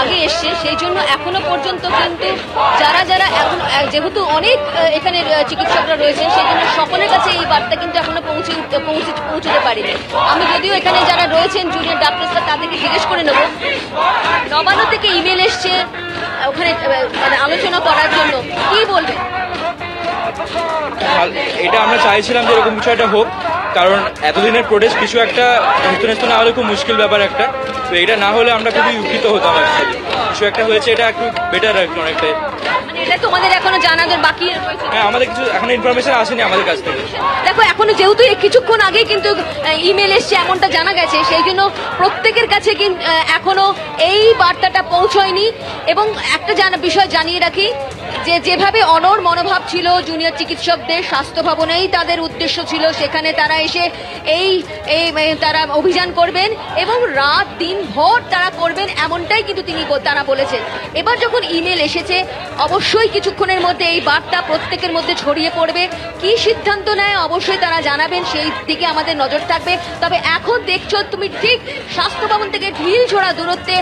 আগে এসছে, সেই জন্য এখনো পর্যন্ত কিন্তু যারা যারা এখন যেহেতু অনেক এখানে চিকিৎসকরা রয়েছেন, সেই জন্য সকলের কাছে এই বার্তা কিন্তু এখনো পৌঁছতে পারেনি। আমি যদিও এখানে যারা রয়েছেন জুনিয়র ডাক্তাররা তাদেরকে জিজ্ঞেস করে নেব, নবান্ন থেকে ইমেল এসছে ওখানে মানে আলোচনা করার জন্য, কি বলবেন? এটা আমরা চাইছিলাম যে এরকম কিছু একটা হোক, কারণ এতদিনের প্রোটেস্ট কিছু একটা ন্যস্ত না হলে খুব মুশকিল ব্যাপার একটা, তো এটা না হলে আমরা খুবই উপকৃত হতাম। কিছু একটা হয়েছে, এটা একটু বেটার একটু অনেকটাই। এটা তোমাদের এখনো জানাদের বাকি রয়েছে? হ্যাঁ, আমাদের কিছু এখন ইনফরমেশন আসেনি আমাদের কাছ থেকে। দেখো এখনো যেহেতু কিছুক্ষণ আগেই কিন্তু ইমেল এসছে এমনটা জানা গেছে, সেই জন্য প্রত্যেকের কাছে কিন্তু এখনো এই বার্তাটা পৌঁছয়নি। এবং একটা বিষয় জানিয়ে রাখি যে যেভাবে অনড় মনোভাব ছিল জুনিয়র চিকিৎসকদের, স্বাস্থ্য ভবনেই তাদের উদ্দেশ্য ছিল, সেখানে তারা এসে এই তারা অভিযান করবেন এবং রাত দিন ভর তারা করবেন, এমনটাই কিন্তু তারা বলেছেন। এবার যখন ইমেল এসেছে অবশ্যই কিছুক্ষণের মধ্যে এই বার্তা প্রত্যেকের মধ্যে ছড়িয়ে পড়বে। কি সিদ্ধান্ত নেয় অবশ্যই তারা জানাবেন, সেই দিকে আমাদের নজর থাকবে। তবে এখন দেখছো তুমি ঠিক স্বাস্থ্য ভবন থেকে ঢিল ছোড়া দূরত্বে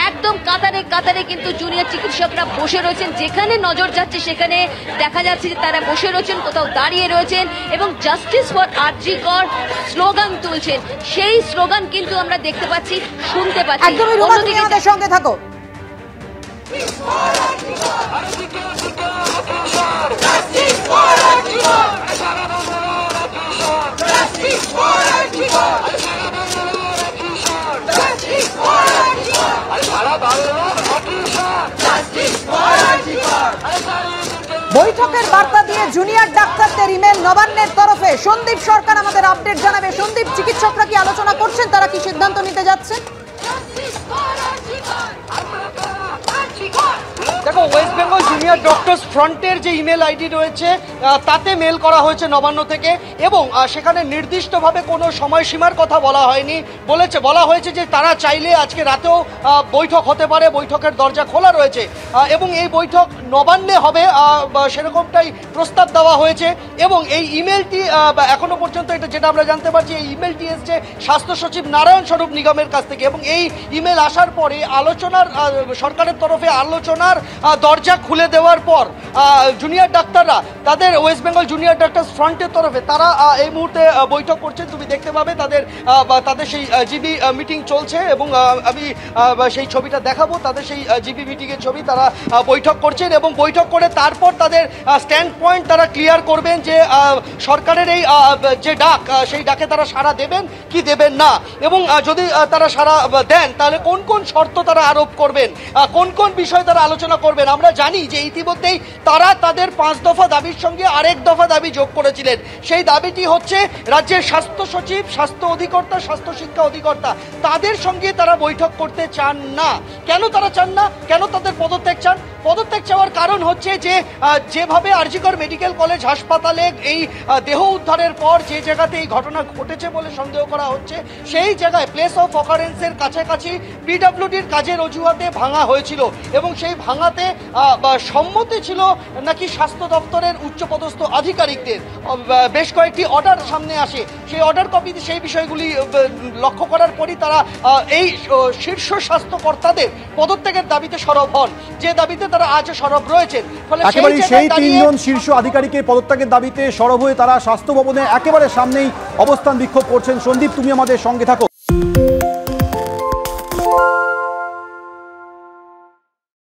একদম কাতারে কাতারে কিন্তু জুনিয়র চিকিৎসকরা বসে রয়েছেন। যেখানে নজর যাচ্ছে সেখানে দেখা যাচ্ছে যে তারা বসে রয়েছেন, কোথাও দাঁড়িয়ে রয়েছেন এবং জাস্টিস ফর আরজি কর স্লোগান তুলছেন। সেই স্লোগান কিন্তু আমরা দেখতে পাচ্ছি, শুনতে পাচ্ছি। একদমই রুমা, তুমি আমাদের সঙ্গে থাকো। বৈঠকের বার্তা দিয়ে জুনিয়র ডাক্তারদের ইমেল নবান্নের তরফে। সন্দীপ সরকার আমাদের আপডেট জানাবে। সন্দীপ, চিকিৎসকরা কি আলোচনা করছেন, তারা কি সিদ্ধান্ত নিতে যাচ্ছেন? দেখো, ওয়েস্ট বেঙ্গল জুনিয়র ডক্টরস ফ্রন্টের যে ইমেল আইডি রয়েছে তাতে মেল করা হয়েছে নবান্ন থেকে, এবং সেখানে নির্দিষ্টভাবে কোনো সময়সীমার কথা বলা হয়নি। বলা হয়েছে যে তারা চাইলে আজকে রাতেও বৈঠক হতে পারে, বৈঠকের দরজা খোলা রয়েছে এবং এই বৈঠক নবান্নে হবে সেরকমটাই প্রস্তাব দেওয়া হয়েছে। এবং এই ইমেলটি এখনো পর্যন্ত এটা যেটা আমরা জানতে পারছি, এই ইমেলটি এসছে স্বাস্থ্য সচিব নারায়ণ স্বরূপ নিগমের কাছ থেকে, এবং এই ইমেল আসার পরে সরকারের তরফে আলোচনার দরজা খুলে দেওয়ার পর জুনিয়র ডাক্তাররা তাদের ওয়েস্ট বেঙ্গল জুনিয়র ডাক্তার্স ফ্রন্টের তরফে তারা এই মুহূর্তে বৈঠক করছেন। তুমি দেখতে পাবে তাদের সেই জিবি মিটিং চলছে, এবং আমি সেই ছবিটা দেখাবো। তাদের সেই জিবি মিটিংয়ের ছবি, তারা বৈঠক করছেন এবং বৈঠক করে তারপর তাদের স্ট্যান্ড পয়েন্ট তারা ক্লিয়ার করবেন যে সরকারের এই যে ডাক, সেই ডাকে তারা সাড়া দেবেন কি দেবেন না, এবং যদি তারা সাড়া দেন তাহলে কোন কোন শর্ত তারা আরোপ করবেন, কোন কোন বিষয় তারা আলোচনা করবেন। আমরা জানি যে ইতিমধ্যেই তারা তাদের 5 দফা দাবির সঙ্গে আরেক দফা দাবি যোগ করেছিলেন। সেই দাবিটি হচ্ছে রাজ্যের স্বাস্থ্য সচিব, স্বাস্থ্য অধিকর্তা, স্বাস্থ্য শিক্ষা অধিকর্তা তাদের সঙ্গে তারা বৈঠক করতে চান না। কেন তারা চান না, কেন তাদের পদত্যাগ চান? পদত্যাগ চাওয়ার কারণ হচ্ছে যে যেভাবে আরজি কর মেডিকেল কলেজ হাসপাতালে এই দেহ উদ্ধারের পর যে জায়গাতে এই ঘটনা ঘটেছে বলে সন্দেহ করা হচ্ছে, সেই জায়গায় প্লেস অফ অকারেন্সের কাছাকাছি পিডব্লিউডির কাজের অজুহাতে ভাঙা হয়েছিল, এবং সেই ভাঙাতে সম্মতি ছিল নাকি স্বাস্থ্য দপ্তরের উচ্চপদস্থ আধিকারিকদের। বেশ কয়েকটি অর্ডার সামনে আসে, সেই অর্ডার কপিতে সেই বিষয়গুলি লক্ষ্য করার পরই তারা এই শীর্ষ স্বাস্থ্যকর্তাদের পদত্যাগের দাবিতে সরব হন, যে দাবিতে তারা আজ সরব রয়েছেন। ফলে সেই 3 জন শীর্ষ আধিকারিকের পদত্যাগের দাবিতে সরব হয়ে তারা স্বাস্থ্য ভবনের একেবারে সামনেই অবস্থান বিক্ষোভ করছেন। সন্দীপ, তুমি আমাদের সঙ্গে থাকো।